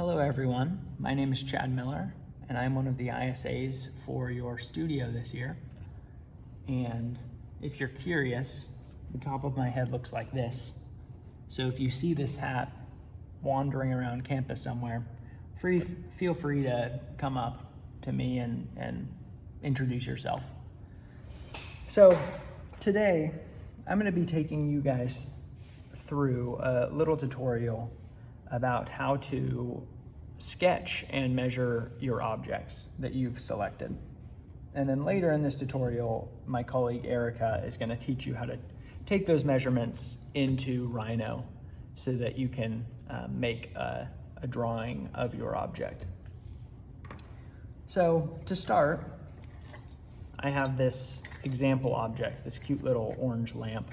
Hello everyone, my name is Chad Miller and I'm one of the ISAs for your studio this year. And if you're curious, the top of my head looks like this. So if you see this hat wandering around campus somewhere, feel free to come up to me and introduce yourself. So today I'm going to be taking you guys through a little tutorial about how to sketch and measure your objects that you've selected. And then later in this tutorial, my colleague Erica is going to teach you how to take those measurements into Rhino so that you can make a drawing of your object. So to start, I have this example object, this cute little orange lamp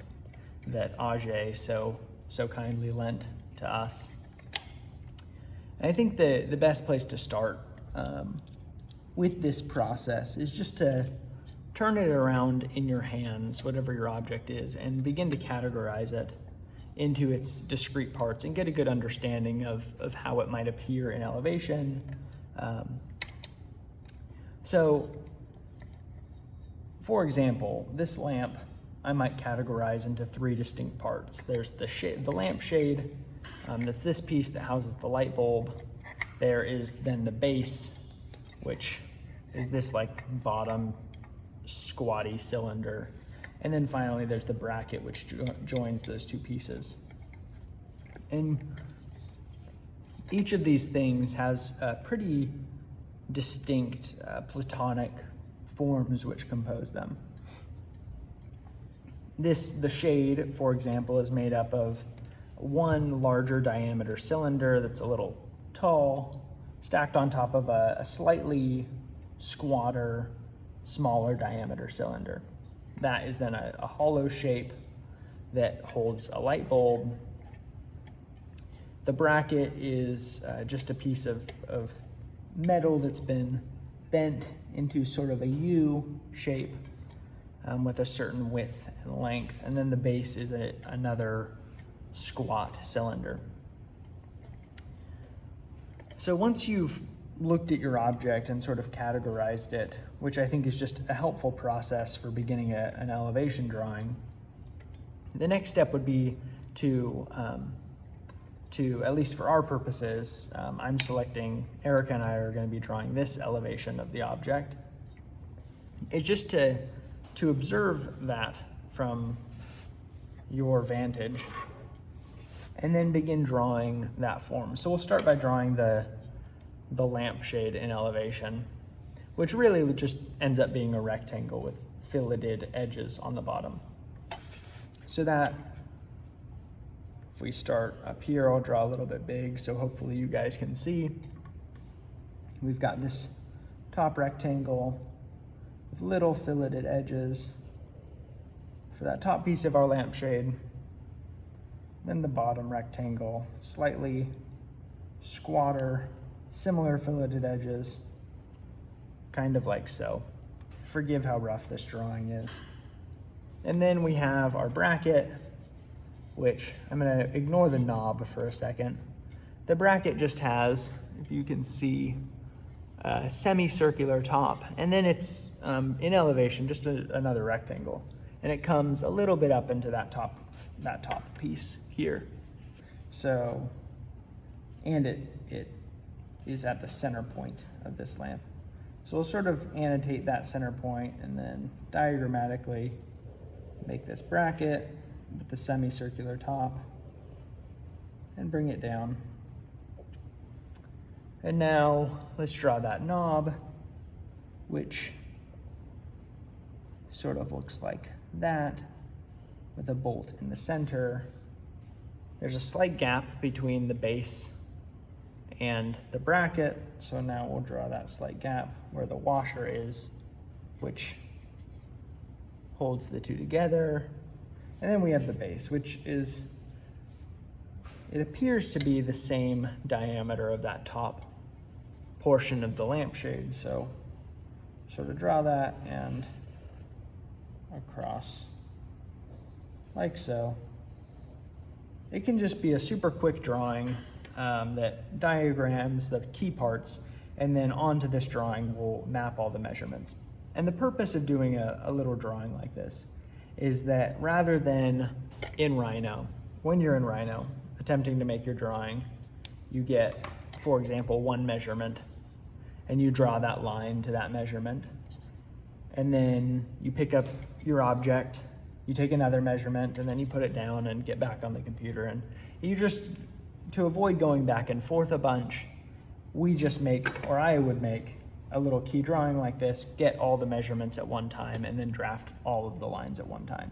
that Ajay so kindly lent to us. And I think the best place to start with this process is just to turn it around in your hands, whatever your object is, and begin to categorize it into its discrete parts and get a good understanding of how it might appear in elevation. So, for example, this lamp I might categorize into three distinct parts. There's the lamp shade, that's this piece that houses the light bulb. There is then the base, which is this like bottom squatty cylinder. And then finally there's the bracket, which joins those two pieces. And each of these things has pretty distinct platonic forms which compose them. The shade, for example, is made up of one larger diameter cylinder that's a little tall, stacked on top of a slightly squatter, smaller diameter cylinder. That is then a hollow shape that holds a light bulb. The bracket is just a piece of metal that's been bent into sort of a U shape with a certain width and length. And then the base is another squat cylinder. So once you've looked at your object and sort of categorized it, which I think is just a helpful process for beginning an elevation drawing, the next step would be to at least for our purposes, I'm selecting, Erica and I are going to be drawing this elevation of the object. It's just to observe that from your vantage and then begin drawing that form. So we'll start by drawing the lampshade in elevation, which really just ends up being a rectangle with filleted edges on the bottom. So that, if we start up here, I'll draw a little bit big so hopefully you guys can see. We've got this top rectangle with little filleted edges for that top piece of our lampshade. Then the bottom rectangle, slightly squatter, similar filleted edges, kind of like so. Forgive how rough this drawing is. And then we have our bracket, which I'm going to ignore the knob for a second. The bracket just has, if you can see, a semicircular top, and then it's in elevation, just another rectangle. And it comes a little bit up into that top piece here. So, and it is at the center point of this lamp. So we'll sort of annotate that center point and then diagrammatically make this bracket with the semicircular top and bring it down. And now let's draw that knob, which sort of looks like that, with a bolt in the center. There's a slight gap between the base and the bracket, so now we'll draw that slight gap where the washer is, which holds the two together. And then we have the base, which is, it appears to be the same diameter of that top portion of the lampshade. So sort of draw that and across like so. It can just be a super quick drawing. that diagrams the key parts, and then onto this drawing we'll map all the measurements. And the purpose of doing a little drawing like this is that rather than in Rhino, when you're in Rhino attempting to make your drawing, you get, for example, one measurement, and you draw that line to that measurement, and then you pick up your object, you take another measurement, and then you put it down and get back on the computer. And you just, to avoid going back and forth a bunch, we just make, or I would make, a little key drawing like this, get all the measurements at one time, and then draft all of the lines at one time.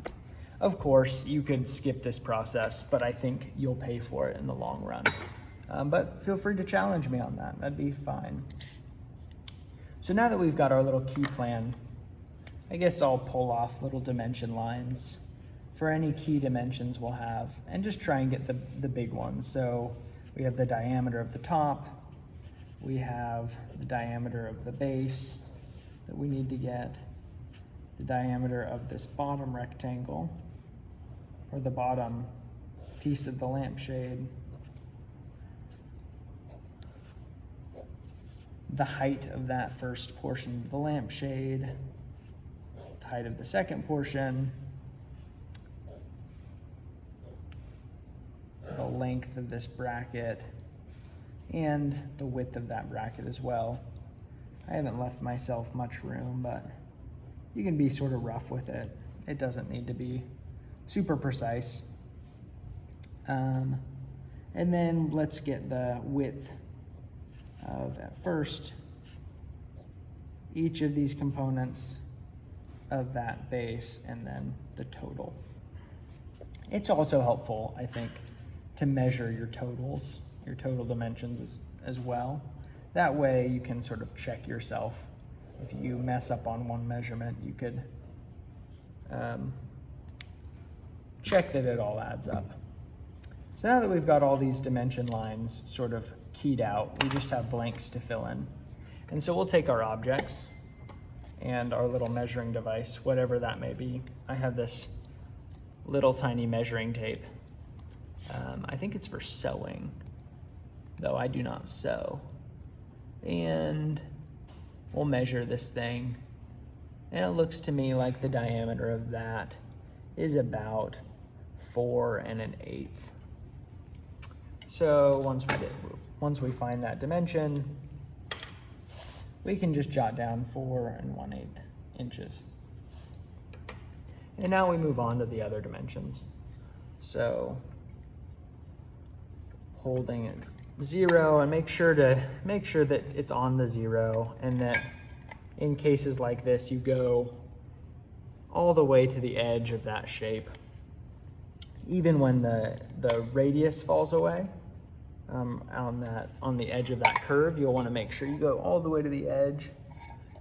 Of course, you could skip this process, but I think you'll pay for it in the long run. But feel free to challenge me on that, that'd be fine. So now that we've got our little key plan, I guess I'll pull off little dimension lines for any key dimensions we'll have, and just try and get the big ones. So we have the diameter of the top, we have the diameter of the base that we need to get, the diameter of this bottom rectangle, or the bottom piece of the lampshade, the height of that first portion of the lampshade, the height of the second portion, the length of this bracket, and the width of that bracket as well. I haven't left myself much room, but you can be sort of rough with it. It doesn't need to be super precise. And then let's get the width of, at first, each of these components of that base, and then the total. It's also helpful, I think, to measure your totals, your total dimensions as well. That way you can sort of check yourself. If you mess up on one measurement, you could check that it all adds up. So now that we've got all these dimension lines sort of keyed out, we just have blanks to fill in. And so we'll take our objects and our little measuring device, whatever that may be. I have this little tiny measuring tape. I think it's for sewing, though I do not sew. And we'll measure this thing, and it looks to me like the diameter of that is about 4 1/8. So once we find that dimension, we can just jot down 4 1/8 inches. And now we move on to the other dimensions. So holding it 0, and make sure that it's on the 0, and that in cases like this you go all the way to the edge of that shape. Even when the radius falls away on the edge of that curve, you'll want to make sure you go all the way to the edge.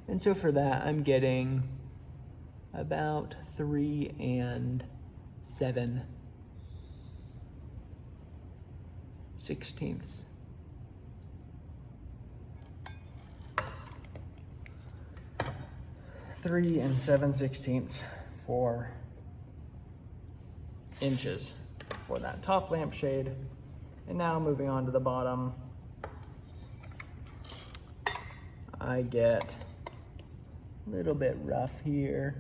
And so for that, I'm getting about 3 7/16. 3 7/16 for inches for that top lampshade. And now moving on to the bottom, I get a little bit rough here,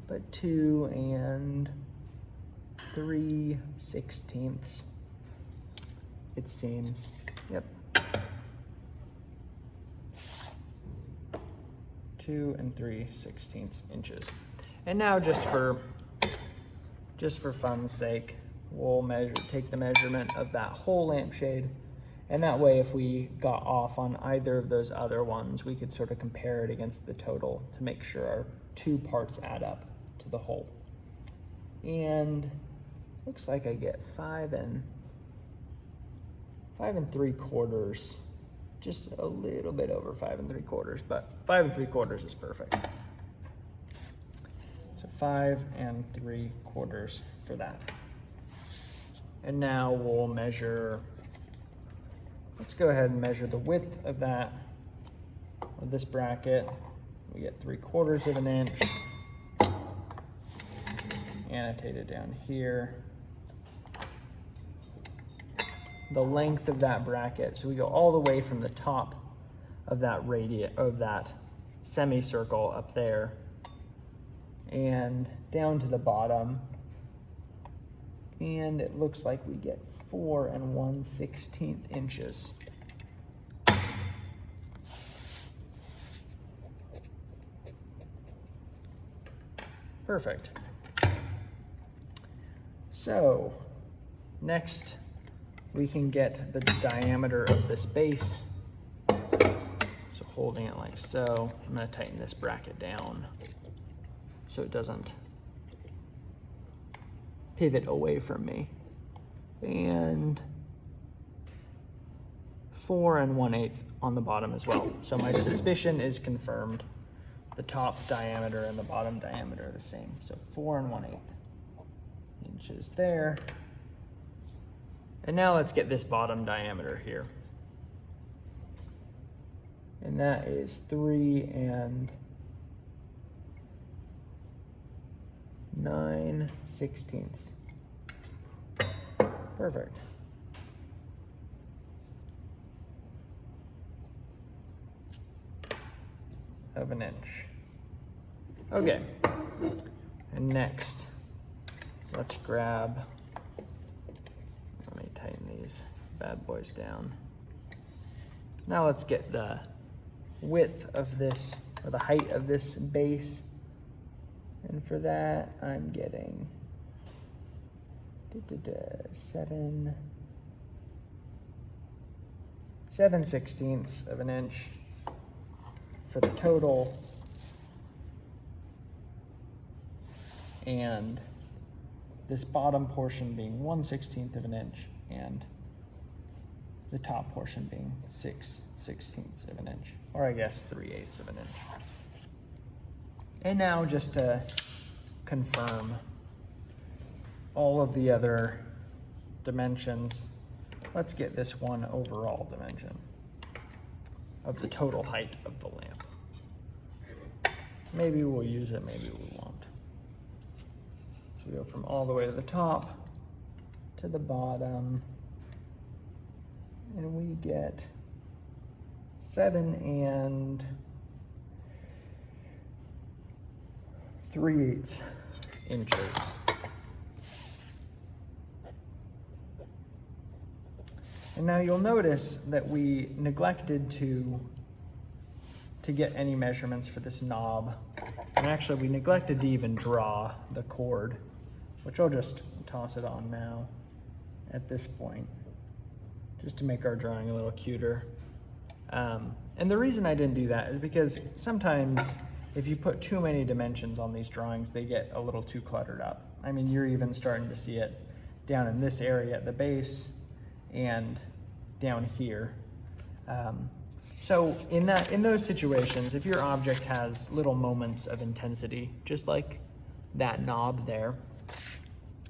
but 2 3/16, it seems. Yep. 2 3/16 inches. And now just for fun's sake, we'll take the measurement of that whole lampshade, and that way if we got off on either of those other ones, we could sort of compare it against the total to make sure our two parts add up to the whole. And looks like I get 5 3/4, just a little bit over 5 3/4, but 5 3/4 is perfect. So 5 3/4 for that. And now we'll measure, let's go ahead and measure the width of this bracket. We get 3/4 of an inch, annotated down here. the length of that bracket. So we go all the way from the top of that radius, of that semicircle up there, and down to the bottom. And it looks like we get 4 1/16 inches. Perfect. So next we can get the diameter of this base. So holding it like so, I'm going to tighten this bracket down so it doesn't pivot away from me. And 4 1/8 on the bottom as well. So my suspicion is confirmed. The top diameter and the bottom diameter are the same. So 4 1/8 inches there. And now let's get this bottom diameter here. And that is 3 9/16. Perfect. Of an inch. Okay. And next, let's grab, let me tighten these bad boys down. Now let's get the width of this, or the height of this base. And for that, I'm getting 7/16 of an inch for the total, and this bottom portion being 1/16 of an inch, and the top portion being 6/16 of an inch, or I guess 3/8 of an inch. And now, just to confirm all of the other dimensions, let's get this one overall dimension of the total height of the lamp. Maybe we'll use it, maybe we won't. So we go from all the way to the top to the bottom, and we get 7 3/8 inches. And now you'll notice that we neglected to get any measurements for this knob. And actually we neglected to even draw the cord, which I'll just toss it on now at this point, just to make our drawing a little cuter. And the reason I didn't do that is because sometimes if you put too many dimensions on these drawings, they get a little too cluttered up. I mean, you're even starting to see it down in this area at the base and down here. So in those situations, if your object has little moments of intensity, just like that knob there,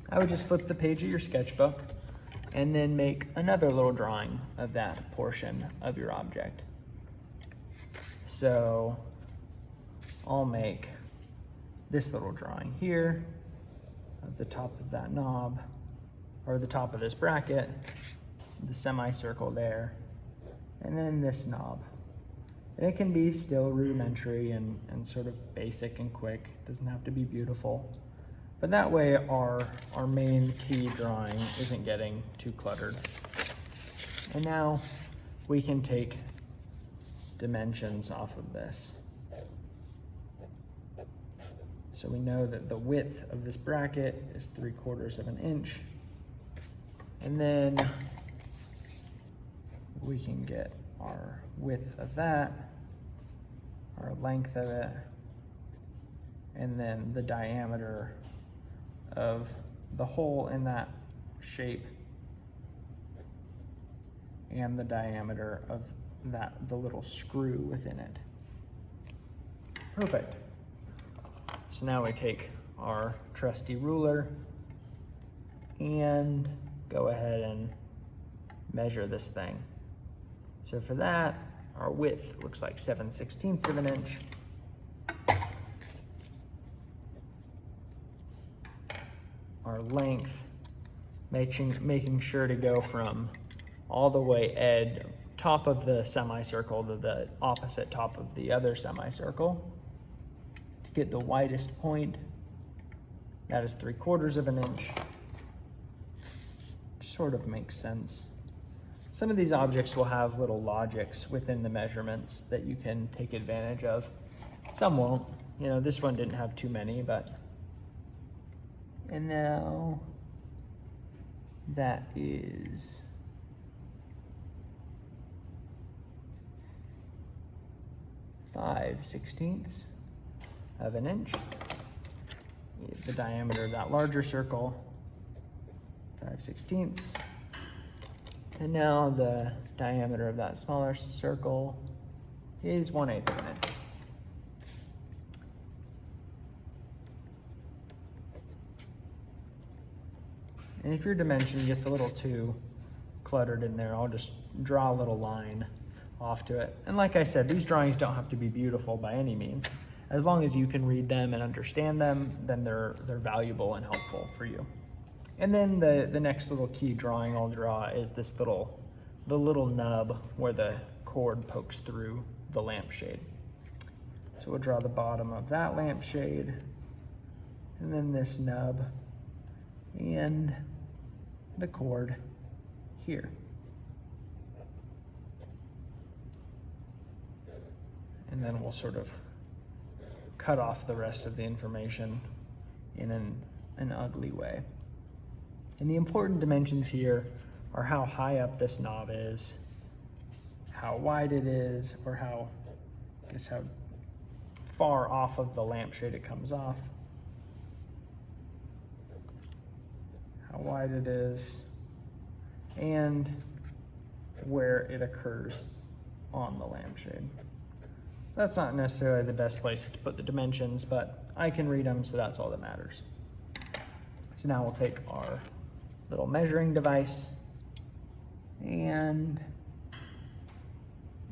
I would just flip the page of your sketchbook and then make another little drawing of that portion of your object. So I'll make this little drawing here of the top of that knob, or the top of this bracket, the semicircle there, and then this knob. And it can be still rudimentary and sort of basic and quick. It doesn't have to be beautiful. But that way our main key drawing isn't getting too cluttered. And now we can take dimensions off of this. So we know that the width of this bracket is 3/4 of an inch. And then we can get our width of that, our length of it, and then the diameter of the hole in that shape, and the diameter of the little screw within it. Perfect. So now we take our trusty ruler and go ahead and measure this thing. So for that, our width looks like 7/16 of an inch. Our length, making sure to go from all the way top of the semicircle to the opposite top of the other semicircle to get the widest point. That is 3/4 of an inch. Sort of makes sense. Some of these objects will have little logics within the measurements that you can take advantage of. Some won't. You know, this one didn't have too many, but. And now that is 5/16 of an inch. The diameter of that larger circle, 5/16. And now the diameter of that smaller circle is 1/8 of an inch. And if your dimension gets a little too cluttered in there, I'll just draw a little line off to it. And like I said, these drawings don't have to be beautiful by any means. As long as you can read them and understand them, then they're valuable and helpful for you. And then the next little key drawing I'll draw is the little nub where the cord pokes through the lampshade. So we'll draw the bottom of that lampshade, and then this nub, and the cord here. And then we'll sort of cut off the rest of the information in an ugly way. And the important dimensions here are how high up this knob is, how wide it is, or how far off of the lampshade it comes off, how wide it is, and where it occurs on the lampshade. That's not necessarily the best place to put the dimensions, but I can read them, so that's all that matters. So now we'll take our little measuring device, and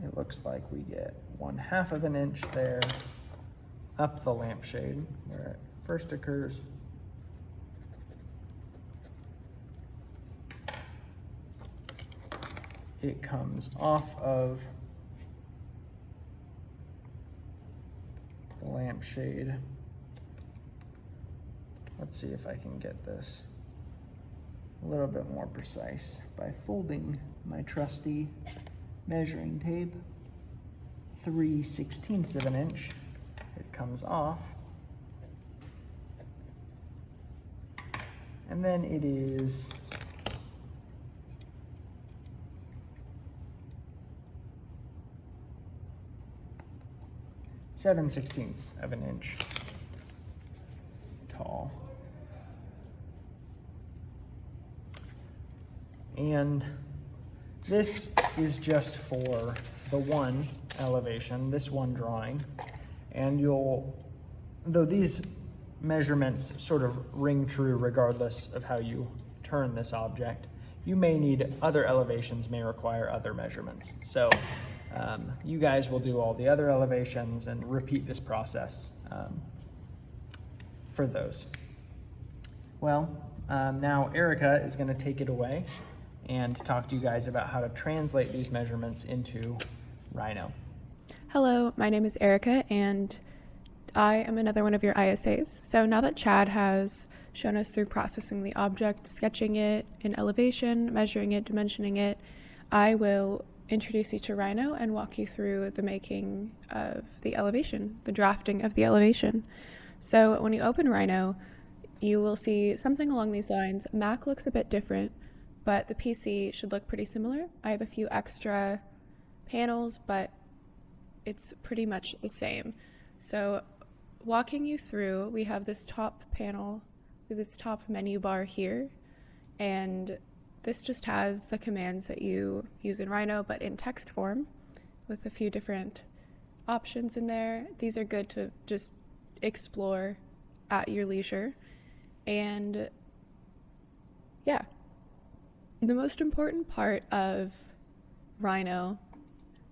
it looks like we get 1/2 of an inch there up the lampshade where it first occurs. It comes off of the lampshade. Let's see if I can get this a little bit more precise by folding my trusty measuring tape 3/16 of an inch. It comes off, and then it is 7/16 of an inch tall. And this is just for the one elevation, this one drawing. And though these measurements sort of ring true regardless of how you turn this object, you may need other elevations, may require other measurements. So you guys will do all the other elevations and repeat this process for those. Well, now Erica is going to take it away and talk to you guys about how to translate these measurements into Rhino. Hello, my name is Erica, and I am another one of your ISAs. So now that Chad has shown us through processing the object, sketching it in elevation, measuring it, dimensioning it, I will introduce you to Rhino and walk you through the making of the elevation, the drafting of the elevation. So when you open Rhino, you will see something along these lines. Mac looks a bit different, but the PC should look pretty similar. I have a few extra panels, but it's pretty much the same. So walking you through, we have this top panel, we have this top menu bar here, and this just has the commands that you use in Rhino, but in text form with a few different options in there. These are good to just explore at your leisure. And yeah, the most important part of Rhino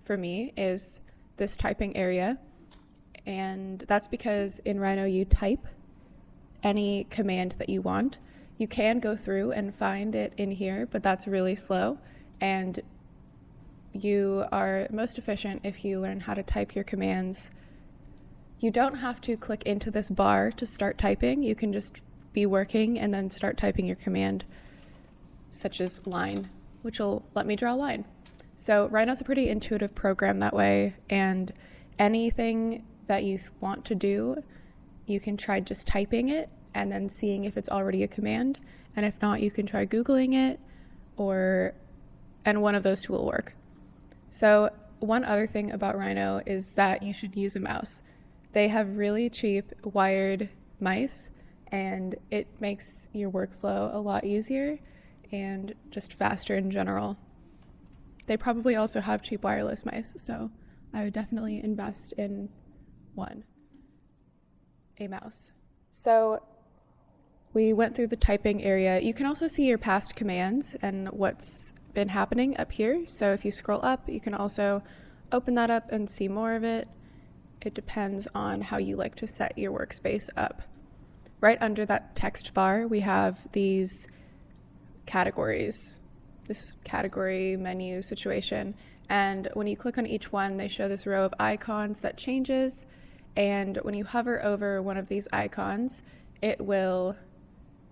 for me is this typing area. And that's because in Rhino you type any command that you want. You can go through and find it in here, but that's really slow. and you are most efficient if you learn how to type your commands. You don't have to click into this bar to start typing. You can just be working and then start typing your command, such as line, which will let me draw a line. So Rhino's a pretty intuitive program that way, and anything that you want to do, you can try just typing it and then seeing if it's already a command. And if not, you can try Googling it, and one of those two will work. So one other thing about Rhino is that you should use a mouse. They have really cheap wired mice, and it makes your workflow a lot easier and just faster in general. They probably also have cheap wireless mice, so I would definitely invest in a mouse. So we went through the typing area. You can also see your past commands and what's been happening up here. So if you scroll up, you can also open that up and see more of it. It depends on how you like to set your workspace up. Right under that text bar, we have these categories, this category menu situation. And when you click on each one, they show this row of icons that changes. And when you hover over one of these icons, it will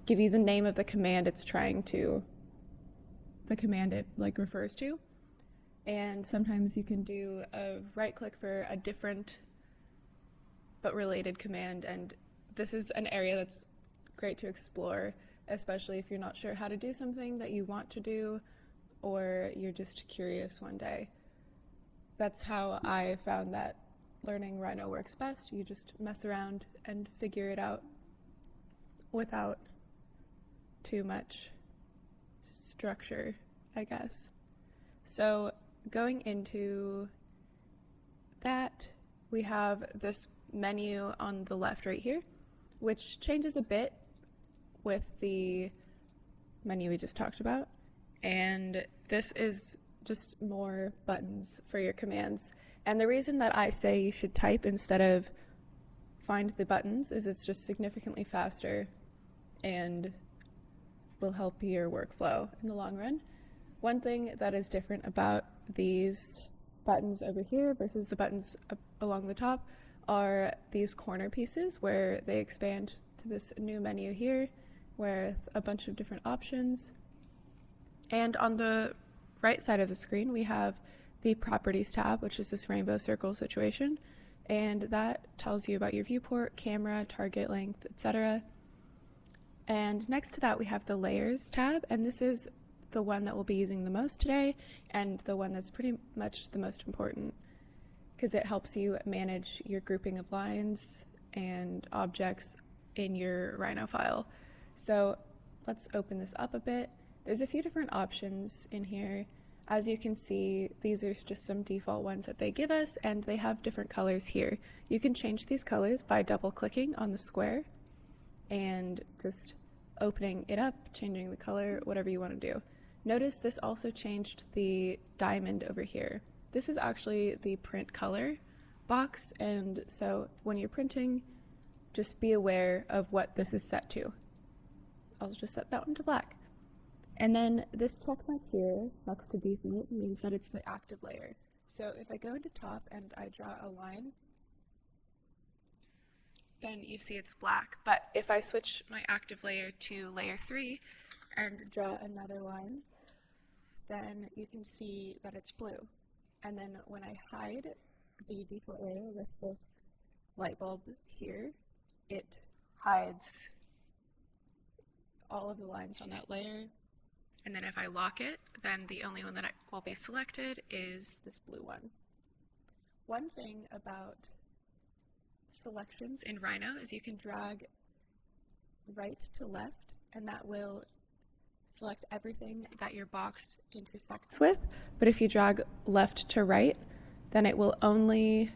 give you the name of the command it refers to. And sometimes you can do a right click for a different but related command. And this is an area that's great to explore, especially if you're not sure how to do something that you want to do, or you're just curious one day. That's how I found that learning Rhino works best. You just mess around and figure it out without too much structure, I guess. So going into that, we have this menu on the left right here, which changes a bit with the menu we just talked about. And this is just more buttons for your commands. And the reason that I say you should type instead of find the buttons is it's just significantly faster and will help your workflow in the long run. One thing that is different about these buttons over here versus the buttons up along the top are these corner pieces where they expand to this new menu here with a bunch of different options. And on the right side of the screen, we have the Properties tab, which is this rainbow circle situation, and that tells you about your viewport, camera, target length, etc. And next to that, we have the Layers tab, and this is the one that we'll be using the most today, and the one that's pretty much the most important, because it helps you manage your grouping of lines and objects in your Rhino file. So let's open this up a bit. There's a few different options in here. As you can see, these are just some default ones that they give us, and they have different colors here. You can change these colors by double-clicking on the square and just opening it up, changing the color, whatever you want to do. Notice this also changed the diamond over here. This is actually the print color box, and so when you're printing, just be aware of what this is set to. I'll just set that one to black. And then this check mark here next to default means that it's the active layer. So if I go into top and I draw a line, then you see it's black. But if I switch my active layer to layer 3 and draw another line, then you can see that it's blue. And then when I hide the default layer with this light bulb here, it hides all of the lines on that layer. And then if I lock it, then the only one that will be selected is this blue one. One thing about selections in Rhino is you can drag right to left, and that will select everything that your box intersects with. But if you drag left to right, then it will only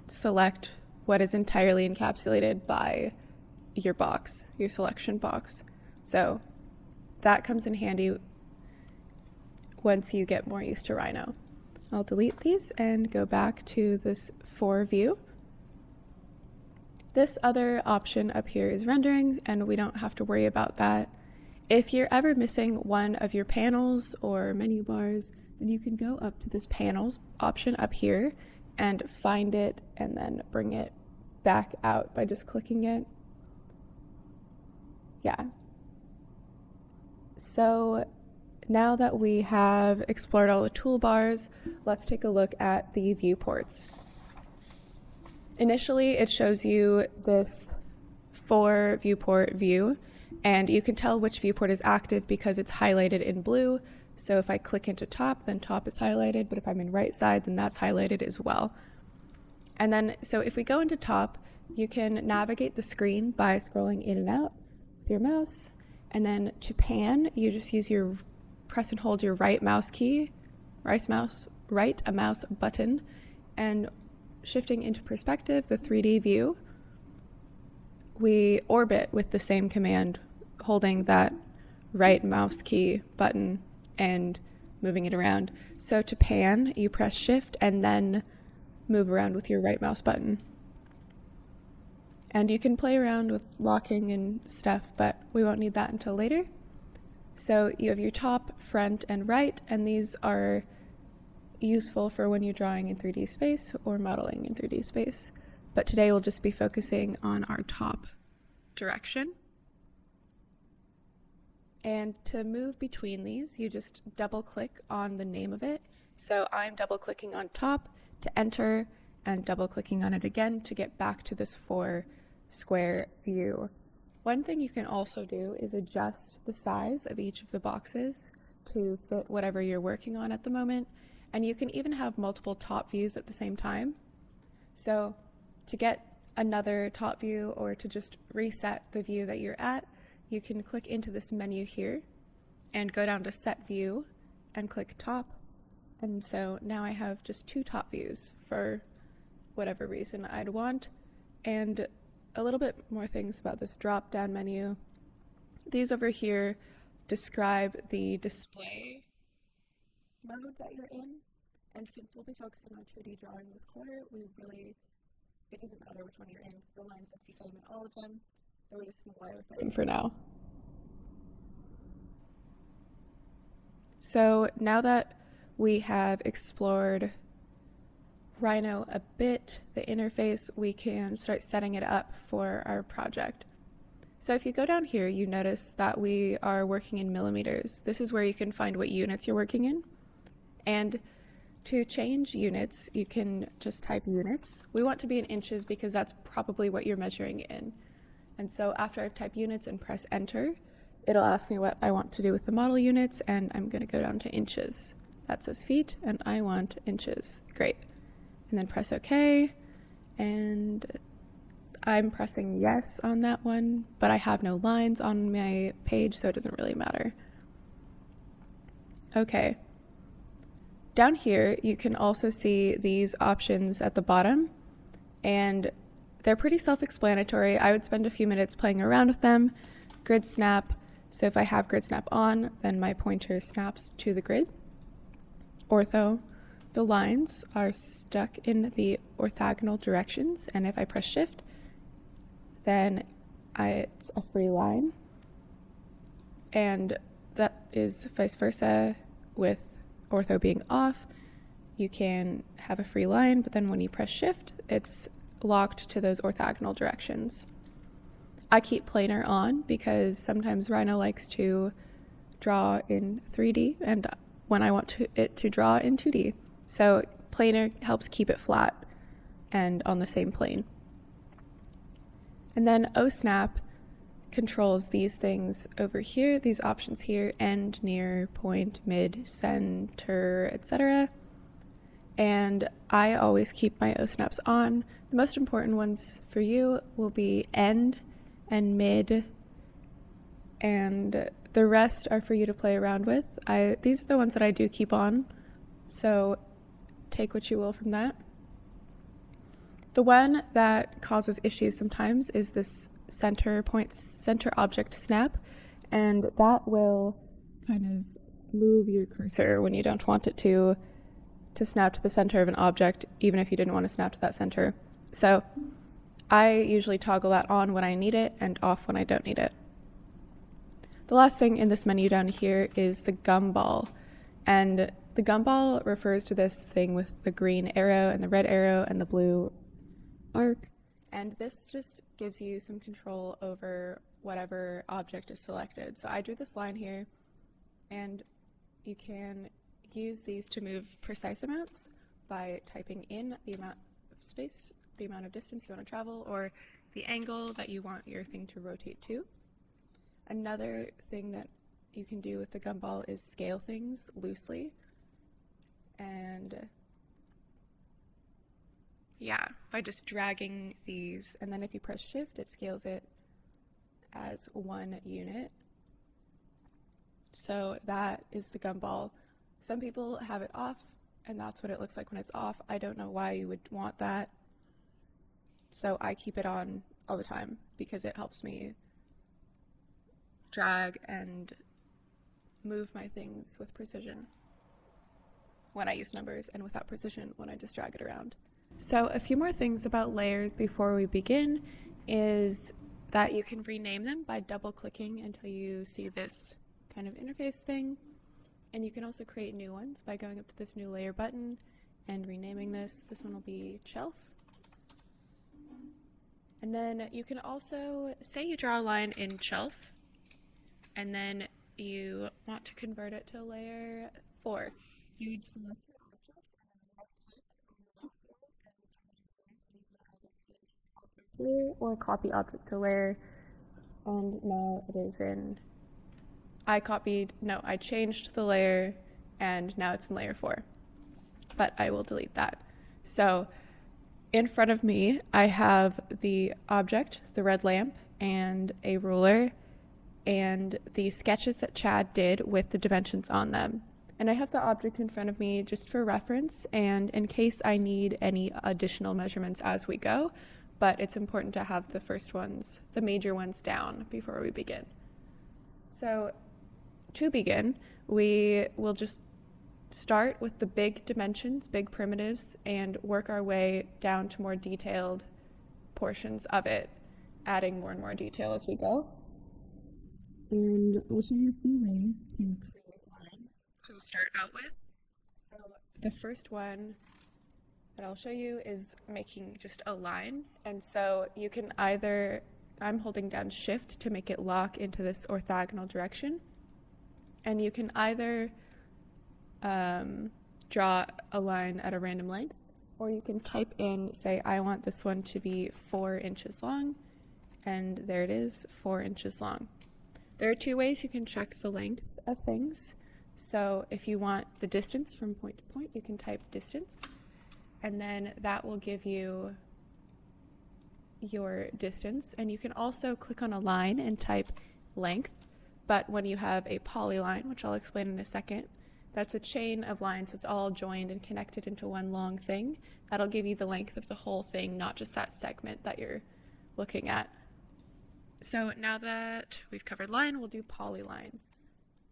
select what is entirely encapsulated by your box, your selection box. So that comes in handy once you get more used to Rhino. I'll delete these and go back to this 4 view. This other option up here is rendering, and we don't have to worry about that. If you're ever missing one of your panels or menu bars, then you can go up to this panels option up here and find it and then bring it back out by just clicking it. Yeah. So now that we have explored all the toolbars, let's take a look at the viewports. Initially, it shows you this 4 viewport view, and you can tell which viewport is active because it's highlighted in blue. So if I click into top, then top is highlighted, but if I'm in right side, then that's highlighted as well. And then, so if we go into top, you can navigate the screen by scrolling in and out with your mouse. And then to pan, you just use your press and hold your right mouse button, and shifting into perspective, the 3D view, we orbit with the same command, holding that right mouse key button and moving it around. So to pan, you press shift and then move around with your right mouse button. And you can play around with locking and stuff, but we won't need that until later. So you have your top, front, and right, and these are useful for when you're drawing in 3D space or modeling in 3D space. But today we'll just be focusing on our top direction. And to move between these, you just double click on the name of it. So I'm double clicking on top to enter and double clicking on it again to get back to this 4 square view. One thing you can also do is adjust the size of each of the boxes to fit whatever you're working on at the moment. And you can even have multiple top views at the same time. So to get another top view or to just reset the view that you're at, you can click into this menu here and go down to set view and click top. And so now I have just 2 top views for whatever reason I'd want. And a little bit more things about this drop down menu. These over here describe the display mode that you're in. And since we'll be focusing on 2D drawing with color, it doesn't matter which one you're in. The lines look the same in all of them. So we're just going to wireframe for now. So now that we have explored Rhino a bit, the interface, we can start setting it up for our project. So if you go down here, you notice that we are working in millimeters. This is where you can find what units you're working in. And to change units, you can just type units. We want to be in inches because that's probably what you're measuring in. And so after I've typed units and press enter, it'll ask me what I want to do with the model units, and I'm going to go down to inches. That says feet, and I want inches. Great. And then press OK, and I'm pressing yes on that one, but I have no lines on my page, so it doesn't really matter. Okay. Down here, you can also see these options at the bottom, and they're pretty self-explanatory. I would spend a few minutes playing around with them. Grid snap. So if I have grid snap on, then my pointer snaps to the grid. Ortho. The lines are stuck in the orthogonal directions, and if I press shift, then it's a free line. And that is vice versa with ortho being off. You can have a free line, but then when you press shift, it's locked to those orthogonal directions. I keep planar on because sometimes Rhino likes to draw in 3D and when I want it to draw in 2D. So planar helps keep it flat and on the same plane. And then OSnap controls these things over here, these options here, end, near, point, mid, center, etc. And I always keep my OSnaps on. The most important ones for you will be end and mid, and the rest are for you to play around with. These are the ones that I do keep on, so take what you will from that. The one that causes issues sometimes is this center object snap, and that will kind of move your cursor when you don't want it to snap to the center of an object, even if you didn't want to snap to that center. So I usually toggle that on when I need it and off when I don't need it. The last thing in this menu down here is the gumball. And the gumball refers to this thing with the green arrow and the red arrow and the blue arc. And this just gives you some control over whatever object is selected. So I drew this line here, and you can use these to move precise amounts by typing in the amount of space, the amount of distance you want to travel, or the angle that you want your thing to rotate to. Another thing that you can do with the gumball is scale things loosely. And yeah, by just dragging these, and then if you press shift, it scales it as 1 unit. So that is the gumball. Some people have it off, and that's what it looks like when it's off. I don't know why you would want that. So I keep it on all the time because it helps me drag and move my things with precision when I use numbers, and without precision when I just drag it around. So a few more things about layers before we begin is that you can rename them by double clicking until you see this kind of interface thing. And you can also create new ones by going up to this new layer button and renaming this. This one will be shelf. And then you can also, say you draw a line in shelf, and then you want to convert it to layer 4. You would select your object and layer or copy object to layer, and now it is in, I changed the layer and now it's in layer 4, but I will delete that. So in front of me, I have the object, the red lamp, and a ruler, and the sketches that Chad did with the dimensions on them. And I have the object in front of me just for reference and in case I need any additional measurements as we go, but it's important to have the first ones, the major ones, down before we begin. So to begin, we will just start with the big dimensions, big primitives, and work our way down to more detailed portions of it, adding more and more detail as we go. And I'll show you a few ways to create lines to start out with. So the first one that I'll show you is making just a line. And so you can either, I'm holding down shift to make it lock into this orthogonal direction. And you can either draw a line at a random length, or you can type in, say, I want this one to be 4 inches long, and there it is, 4 inches long. There are 2 ways you can check the length of things. So if you want the distance from point to point, you can type distance, and then that will give you your distance. And you can also click on a line and type length, but when you have a polyline, which I'll explain in a second, that's a chain of lines that's all joined and connected into one long thing. That'll give you the length of the whole thing, not just that segment that you're looking at. So now that we've covered line, we'll do polyline.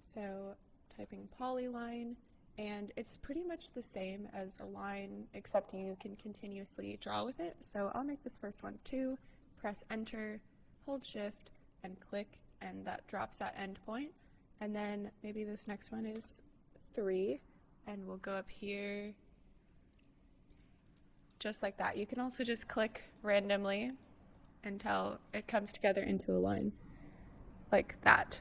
So typing polyline, and it's pretty much the same as a line, except you can continuously draw with it. So I'll make this first one 2, press enter, hold shift, and click, and that drops that end point. And then maybe this next one is 3, and we'll go up here just like that. You can also just click randomly until it comes together into a line like that.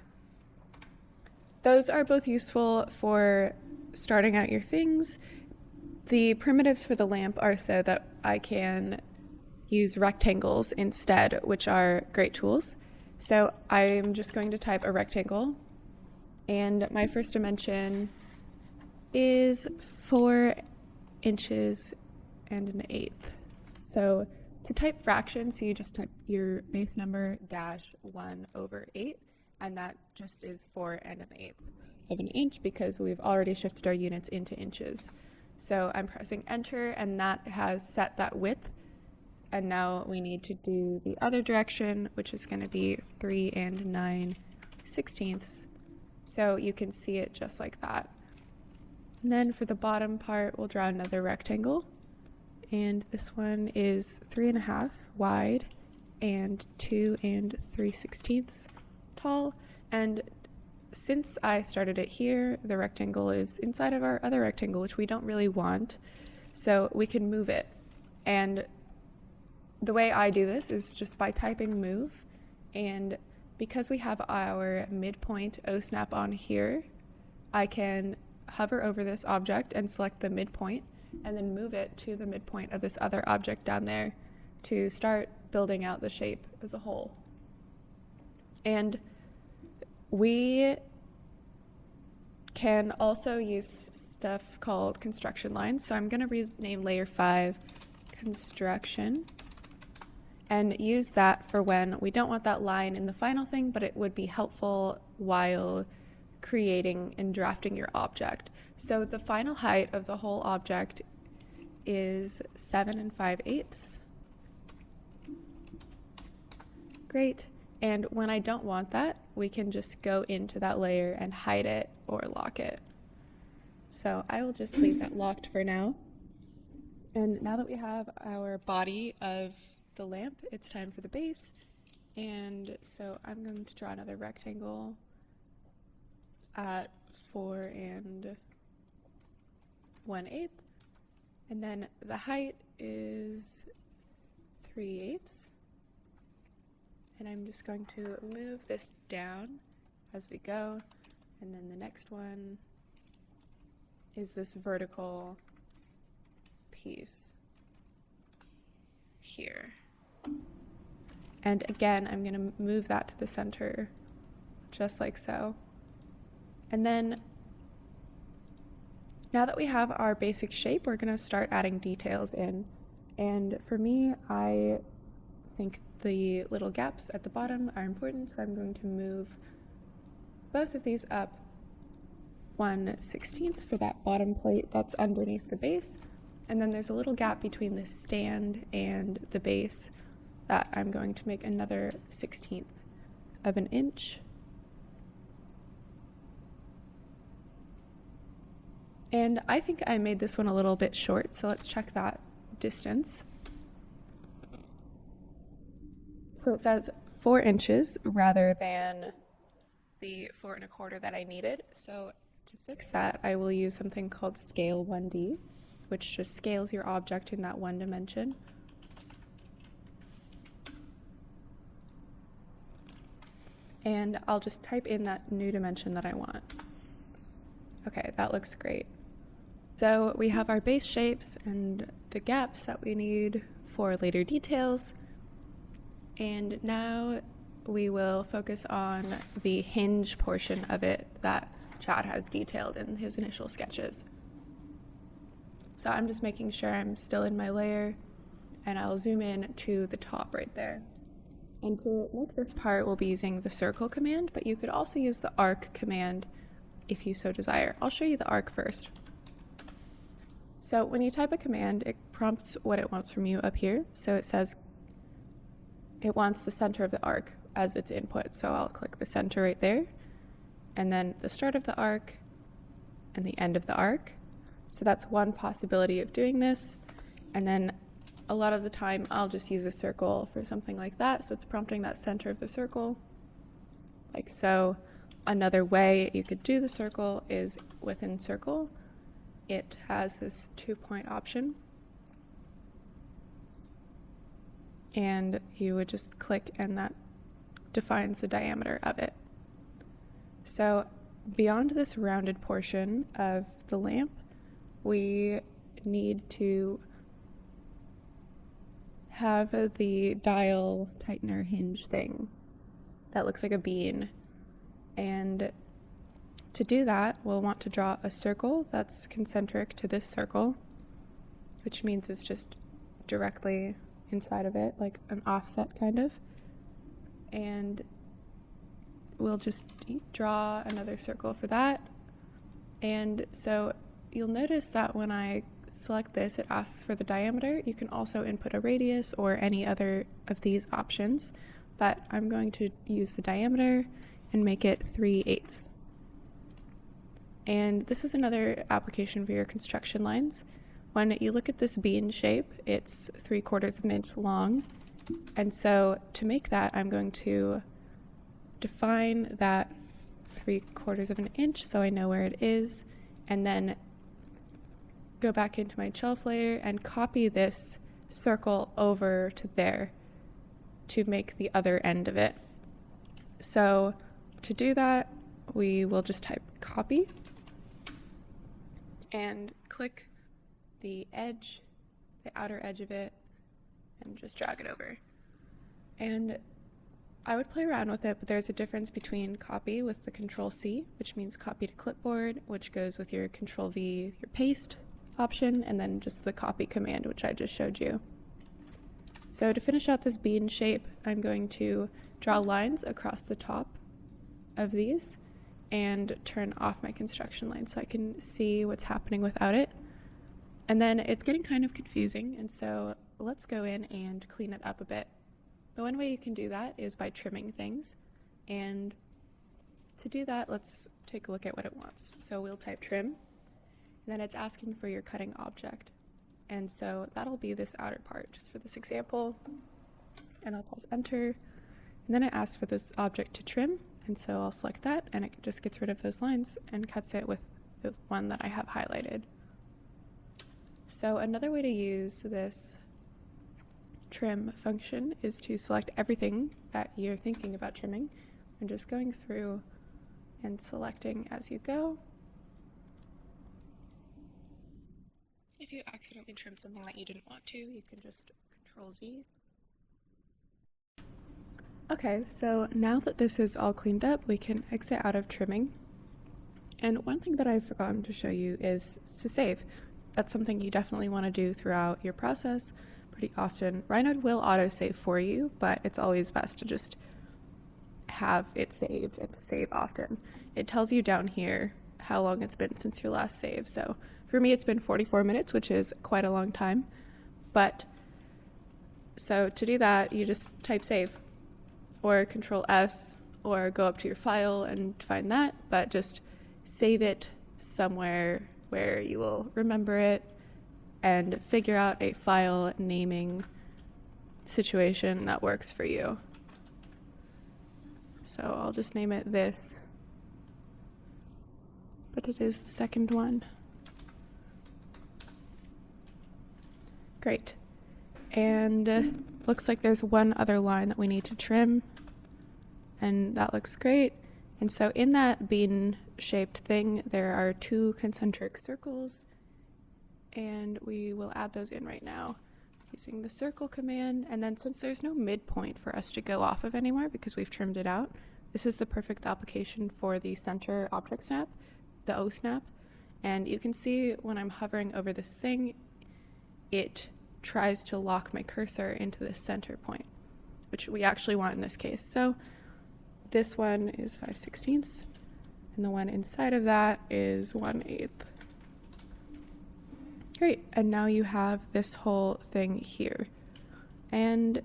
Those are both useful for starting out your things. The primitives for the lamp are so that I can use rectangles instead, which are great tools. So I'm just going to type a rectangle, and my first dimension is 4 inches and an eighth. So to type fractions, you just type your base number dash 1 over 8, and that just is 4 and an eighth of an inch because we've already shifted our units into inches. So I'm pressing enter, and that has set that width. And now we need to do the other direction, which is going to be 3 and 9/16. So you can see it just like that. And then for the bottom part, we'll draw another rectangle. And this one is 3.5 wide and 2 3/16 tall. And since I started it here, the rectangle is inside of our other rectangle, which we don't really want. So we can move it. And the way I do this is just by typing move. And because we have our midpoint O-snap on here, I can hover over this object and select the midpoint and then move it to the midpoint of this other object down there to start building out the shape as a whole. And we can also use stuff called construction lines. So I'm going to rename layer 5 construction and use that for when we don't want that line in the final thing, but it would be helpful while creating and drafting your object. So the final height of the whole object is 7 5/8. Great. And when I don't want that, we can just go into that layer and hide it or lock it. So I will just leave that locked for now. And now that we have our body of the lamp, it's time for the base. And so I'm going to draw another rectangle at 4 1/8. And then the height is 3/8. And I'm just going to move this down as we go. And then the next one is this vertical piece here. And again, I'm going to move that to the center, just like so. And then now that we have our basic shape, we're going to start adding details in. And for me, I think the little gaps at the bottom are important, so I'm going to move both of these up 1/16 for that bottom plate that's underneath the base. And then there's a little gap between the stand and the base that I'm going to make another 1/16 of an inch. And I think I made this one a little bit short, so let's check that distance. So it says 4 inches rather than the 4 1/4 that I needed. So to fix that, I will use something called scale 1D, which just scales your object in that one dimension. And I'll just type in that new dimension that I want. Okay, that looks great. So we have our base shapes and the gaps that we need for later details. And now we will focus on the hinge portion of it that Chad has detailed in his initial sketches. So I'm just making sure I'm still in my layer, and I'll zoom in to the top right there. And to make this part, we'll be using the circle command, but you could also use the arc command if you so desire. I'll show you the arc first. So when you type a command, it prompts what it wants from you up here. So it says it wants the center of the arc as its input. So I'll click the center right there, and then the start of the arc and the end of the arc. So that's one possibility of doing this. And then a lot of the time I'll just use a circle for something like that. So it's prompting that center of the circle, like so. Another way you could do the circle is within circle. It has this 2-point option. And you would just click, and that defines the diameter of it. So beyond this rounded portion of the lamp, we need to have the dial tightener hinge thing that looks like a bean. And to do that, we'll want to draw a circle that's concentric to this circle, which means it's just directly inside of it, like an offset kind of. And we'll just draw another circle for that. And so you'll notice that when I select this, it asks for the diameter. You can also input a radius or any other of these options, but I'm going to use the diameter and make it 3/8. And this is another application for your construction lines. When you look at this bean shape, it's 3/4 of an inch long. And so to make that, I'm going to define that 3/4 of an inch so I know where it is, and then go back into my shelf layer and copy this circle over to there to make the other end of it. So to do that, we will just type copy and click the edge, the outer edge of it, and just drag it over. And I would play around with it, but there's a difference between copy with the Control-C, which means copy to clipboard, which goes with your Control-V, your paste option, and then just the copy command, which I just showed you. So to finish out this bean shape, I'm going to draw lines across the top of these and turn off my construction line so I can see what's happening without it. And then it's getting kind of confusing, and so let's go in and clean it up a bit. The one way you can do that is by trimming things, and to do that, let's take a look at what it wants. So we'll type trim, and then it's asking for your cutting object. And so that'll be this outer part, just for this example. And I'll press enter, and then it asks for this object to trim, and so I'll select that, and it just gets rid of those lines and cuts it with the one that I have highlighted. So another way to use this trim function is to select everything that you're thinking about trimming and just going through and selecting as you go. If you accidentally trim something that you didn't want to, you can just Control-Z. Okay, so now that this is all cleaned up, we can exit out of trimming. And one thing that I've forgotten to show you is to save. That's something you definitely want to do throughout your process pretty often. Rhino will autosave for you, but it's always best to just have it saved and save often. It tells you down here how long it's been since your last save. So for me, it's been 44 minutes, which is quite a long time. But so to do that, you just type save or Control-S or go up to your file and find that, but just save it somewhere where you will remember it and figure out a file naming situation that works for you. So I'll just name it this, but it is the second one. Great. And looks like there's one other line that we need to trim, and that looks great. And so in that bean shaped thing, there are 2 concentric circles, and we will add those in right now using the circle command. And then since there's no midpoint for us to go off of anymore because we've trimmed it out, this is the perfect application for the center object snap, the O snap. And you can see when I'm hovering over this thing, it tries to lock my cursor into this center point, which we actually want in this case. So this one is 5/16, and the one inside of that is 1/8. Great, and now you have this whole thing here. And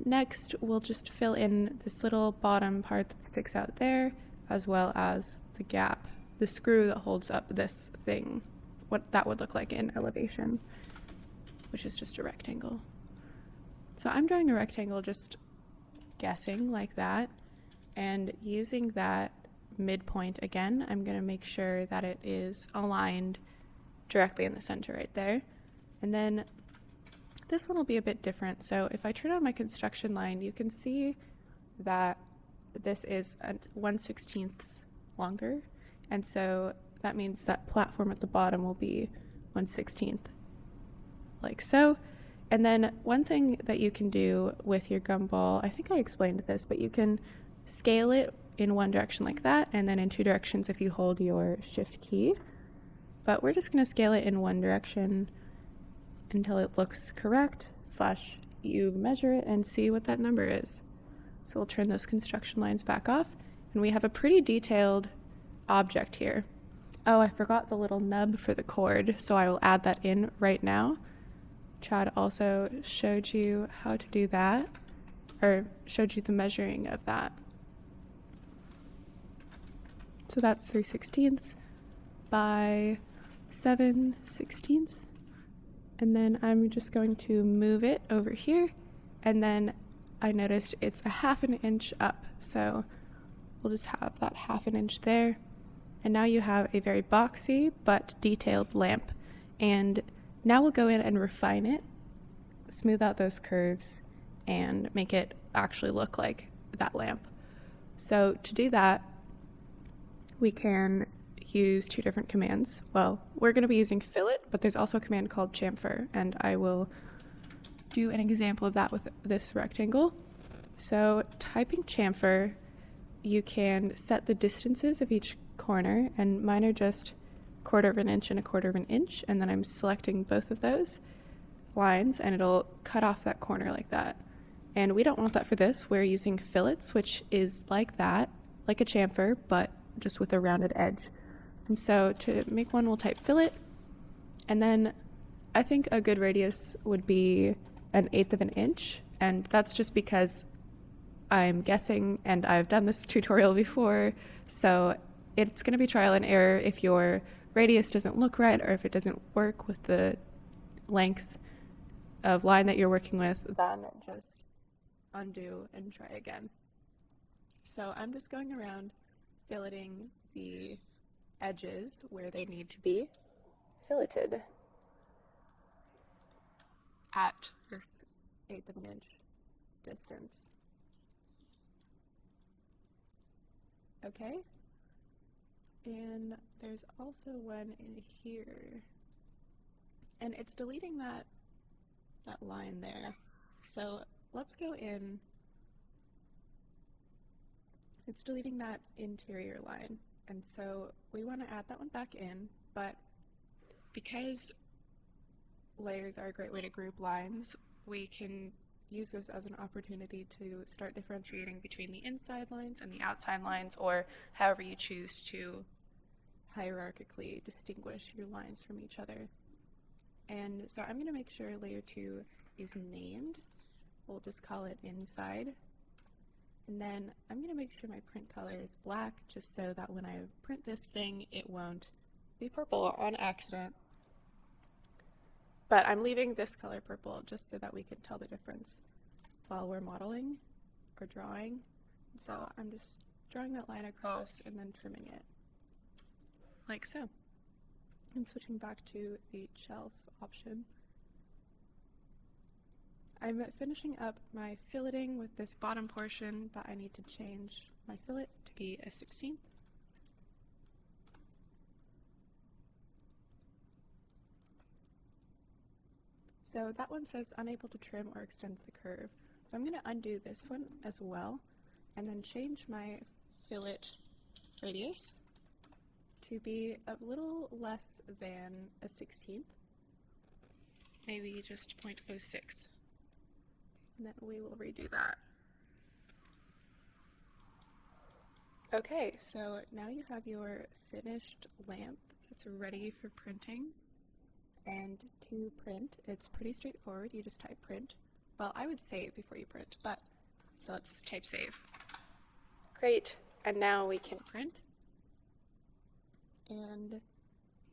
next, we'll just fill in this little bottom part that sticks out there, as well as the gap, the screw that holds up this thing, what that would look like in elevation, which is just a rectangle. So I'm drawing a rectangle, just guessing like that, and using that midpoint again, I'm going to make sure that it is aligned directly in the center right there. And then this one will be a bit different. So if I turn on my construction line, you can see that this is 1/16 longer, and so that means that platform at the bottom will be 1/16, like so. And then one thing that you can do with your gumball, I think I explained this, but you can scale it in one direction like that, and then in 2 directions if you hold your shift key. But we're just going to scale it in one direction until it looks correct, / you measure it and see what that number is. So we'll turn those construction lines back off, and we have a pretty detailed object here. Oh, I forgot the little nub for the cord, so I will add that in right now. Chad also showed you how to do that, or showed you the measuring of that. So that's 3/16 by 7/16. And then I'm just going to move it over here, and then I noticed it's a 1/2 inch up, so we'll just have that 1/2 inch there. And now you have a very boxy but detailed lamp. And now we'll go in and refine it, smooth out those curves, and make it actually look like that lamp. So to do that, we can use 2 different commands. Well, we're going to be using fillet, but there's also a command called chamfer, and I will do an example of that with this rectangle. So typing chamfer, you can set the distances of each corner, and mine are just 1/4 of an inch and 1/4 of an inch, and then I'm selecting both of those lines and it'll cut off that corner like that. And we don't want that for this. We're using fillets, which is like that, like a chamfer, but just with a rounded edge. And so to make one, we'll type fillet, and then I think a good radius would be 1/8 of an inch, and that's just because I'm guessing and I've done this tutorial before, so it's going to be trial and error if your radius doesn't look right or if it doesn't work with the length of line that you're working with, then just undo and try again. So I'm just going around filleting the edges where they need to be filleted at 1/8 of an inch distance. Okay, and there's also one in here, and it's deleting that line there. So let's go in. It's deleting that interior line, and so we want to add that one back in, but because layers are a great way to group lines, we can use this as an opportunity to start differentiating between the inside lines and the outside lines, or however you choose to hierarchically distinguish your lines from each other. And so I'm going to make sure layer 2 is named. We'll just call it inside. And then I'm going to make sure my print color is black, just so that when I print this thing, it won't be purple on accident. But I'm leaving this color purple just so that we can tell the difference while we're modeling or drawing. So I'm just drawing that line across and then trimming it, like so. And switching back to the shelf option. I'm finishing up my filleting with this bottom portion, but I need to change my fillet to be a 1/16. So that one says unable to trim or extend the curve. So I'm going to undo this one as well, and then change my fillet radius to be a little less than a 1/16, maybe just 0.06. And then we will redo that. Okay, so now you have your finished lamp that's ready for printing. And to print, it's pretty straightforward. You just type print. Well, I would save before you print, but so let's type save. Great, and now we can print. And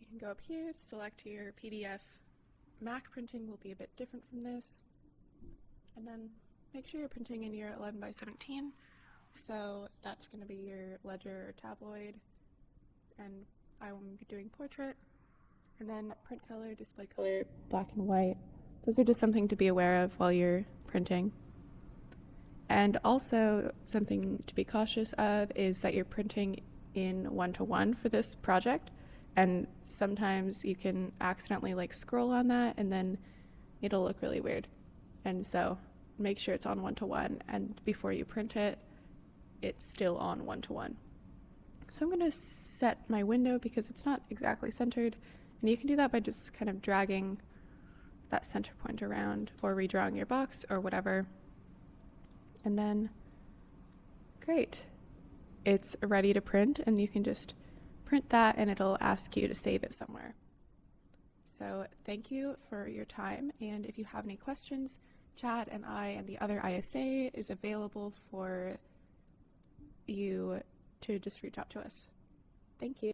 you can go up here, select your PDF. Mac printing will be a bit different from this. And then make sure you're printing in your 11x17. So that's going to be your ledger or tabloid. And I'm doing portrait. And then print color, display color, black and white. Those are just something to be aware of while you're printing. And also something to be cautious of is that you're printing in 1:1 for this project. And sometimes you can accidentally scroll on that and then it'll look really weird. And so make sure it's on 1:1, and before you print it, it's still on 1:1. So I'm going to set my window because it's not exactly centered. And you can do that by just kind of dragging that center point around or redrawing your box or whatever. And then, great. It's ready to print, and you can just print that and it'll ask you to save it somewhere. So thank you for your time, and if you have any questions, Chad and I and the other ISA is available for you to just reach out to us. Thank you.